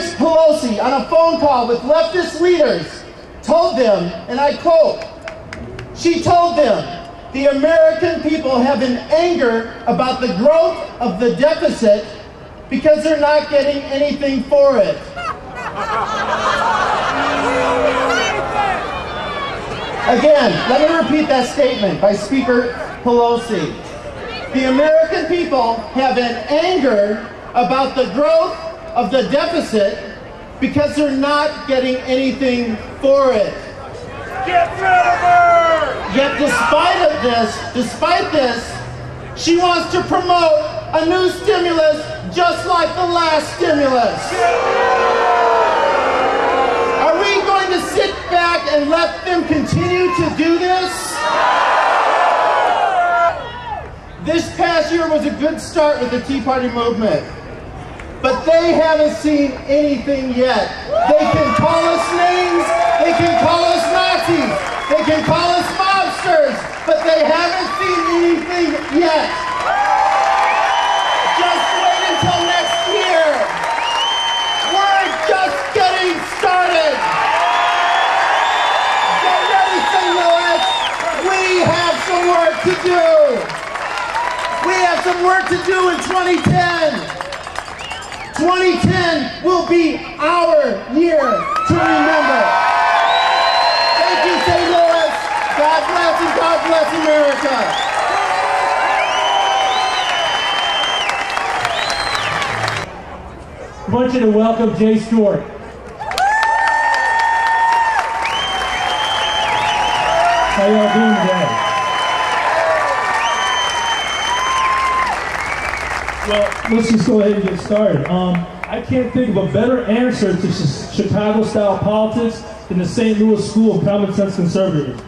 Speaker Pelosi, on a phone call with leftist leaders, told them, and I quote, she told them, the American people have an anger about the growth of the deficit because they're not getting anything for it. Again, let me repeat that statement by Speaker Pelosi. The American people have an anger about the growth of the deficit because they're not getting anything for it. Get rid of her! Yet despite this, she wants to promote a new stimulus just like the last stimulus. Are we going to sit back and let them continue to do this? This past year was a good start with the Tea Party movement, but they haven't seen anything yet. They can call us names, they can call us Nazis, they can call us mobsters, but they haven't seen anything yet. Just wait until next year. We're just getting started. Get ready, St. Louis. We have some work to do. We have some work to do in 2010. 2010 will be our year to remember. Thank you, St. Louis. God bless and God bless America. I want you to welcome Jay Stewart. How y'all doing today? Well, let's just go ahead and get started. I can't think of a better answer to Chicago-style politics than the St. Louis School of Common Sense Conservatism.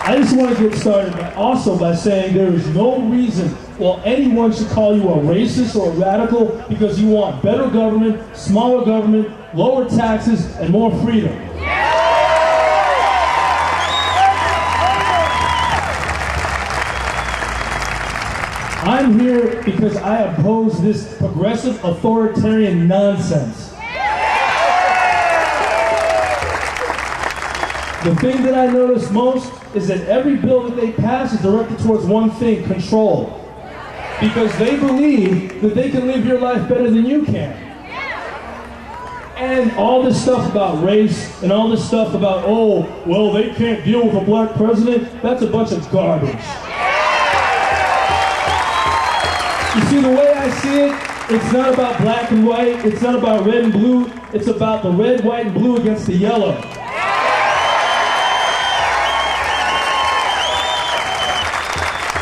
I just want to get started by saying there is no reason why anyone should call you a racist or a radical because you want better government, smaller government, lower taxes, and more freedom. I'm here because I oppose this progressive authoritarian nonsense. The thing that I notice most is that every bill that they pass is directed towards one thing, control. Because they believe that they can live your life better than you can. And all this stuff about race and all this stuff about, oh, well, they can't deal with a black president, that's a bunch of garbage. You see, the way I see it, it's not about black and white, it's not about red and blue, it's about the red, white, and blue against the yellow.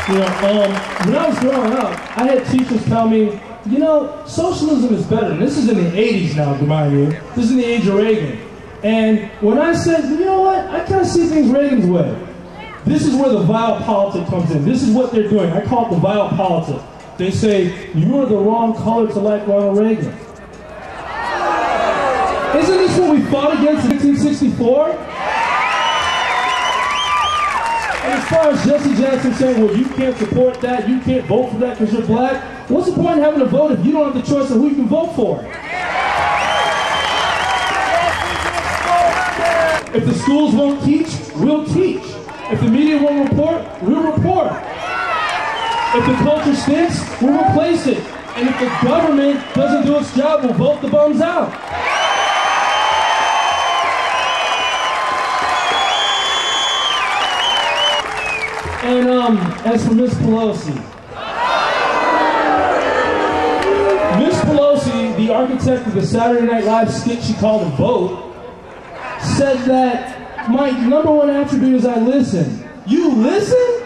You know, when I was growing up, I had teachers tell me, you know, socialism is better. And this is in the 80s now, remind you. This is in the age of Reagan. And when I said, you know what, I kind of see things Reagan's way. This is where the vile politic comes in. This is what they're doing. I call it the vile politic. They say, you are the wrong color to like Ronald Reagan. Isn't this what we fought against in 1964? And as far as Jesse Jackson saying, well, you can't support that, you can't vote for that because you're black, what's the point in having a vote if you don't have the choice of who you can vote for? If the schools won't teach, we'll teach. If the media won't report, we'll report. If the culture stinks, we'll replace it. And if the government doesn't do its job, we'll vote the bums out. And as for Miss Pelosi, the architect of the Saturday Night Live skit she called a vote, said that my #1 attribute is I listen. You listen?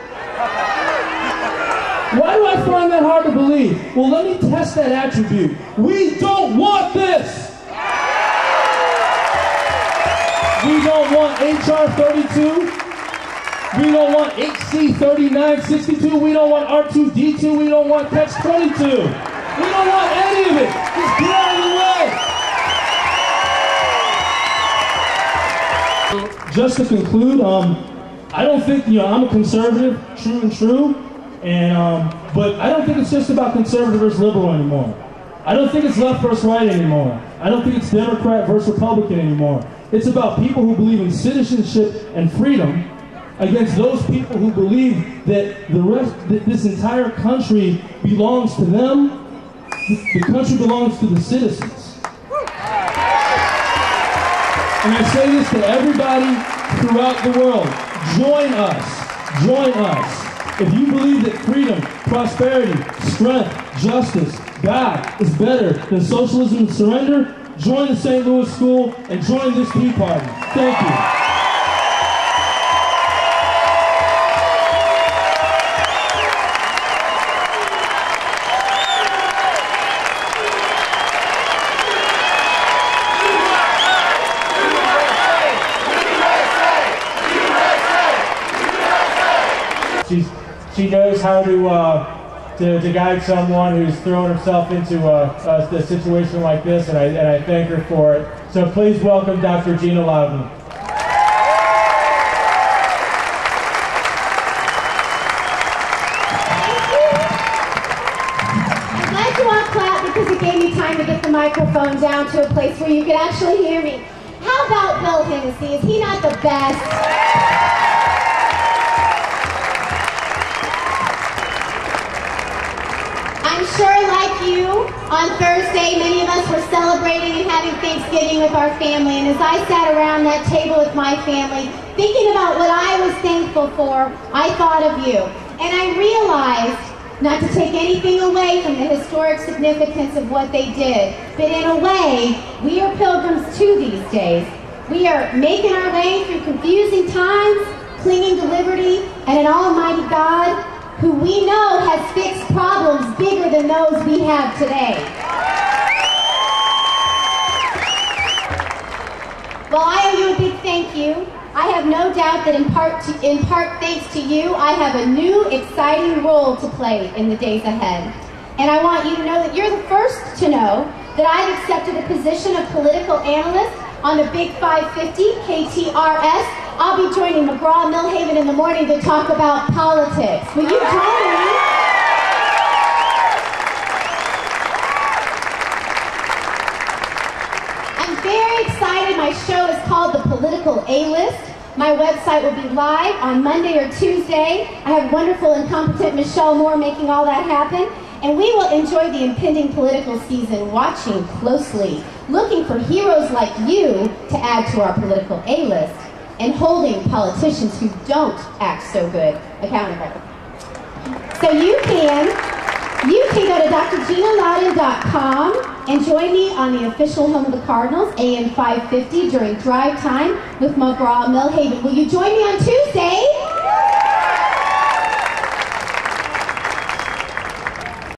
Why do I find that hard to believe? Well, let me test that attribute. We don't want this. We don't want HR 32. We don't want HC 3962. We don't want R2D2. We don't want Catch 22. We don't want any of it. Just get out of the way. Just to conclude, I don't think, I'm a conservative, true and true. And but I don't think it's just about conservative versus liberal anymore. I don't think it's left versus right anymore. I don't think it's Democrat versus Republican anymore. It's about people who believe in citizenship and freedom against those people who believe that that this entire country belongs to them. The country belongs to the citizens. And I say this to everybody throughout the world. Join us. Join us. If you believe that freedom, prosperity, strength, justice, God is better than socialism and surrender, join the St. Louis School and join this Tea Party. Thank you. She knows how to guide someone who's thrown himself into a situation like this, and I thank her for it. So please welcome Dr. Gina Loudon. I'm glad you all clapped because it gave me time to get the microphone down to a place where you could actually hear me. How about Bill Hennessy? Is he not the best? I'm sure, like you, on Thursday, many of us were celebrating and having Thanksgiving with our family. And as I sat around that table with my family, thinking about what I was thankful for, I thought of you. And I realized, not to take anything away from the historic significance of what they did, but in a way, we are pilgrims too these days. We are making our way through confusing times, clinging to liberty, and an almighty God who we know has fixed problems bigger than those we have today. Well, I owe you a big thank you. I have no doubt that in part thanks to you, I have a new, exciting role to play in the days ahead. And I want you to know that you're the first to know that I've accepted a position of political analyst on the Big 550 KTRS. I'll be joining McGraw-Millhaven in the morning to talk about politics. Will you join me? I'm very excited. My show is called The Political A-List. My website will be live on Monday or Tuesday. I have wonderful and competent Michelle Moore making all that happen. And we will enjoy the impending political season watching closely, looking for heroes like you to add to our political A-list, and holding politicians who don't act so good accountable. So you can go to drginaloudon.com and join me on the official home of the Cardinals, AM 550, during drive time with McGraw-Millhaven. Will you join me on Tuesday?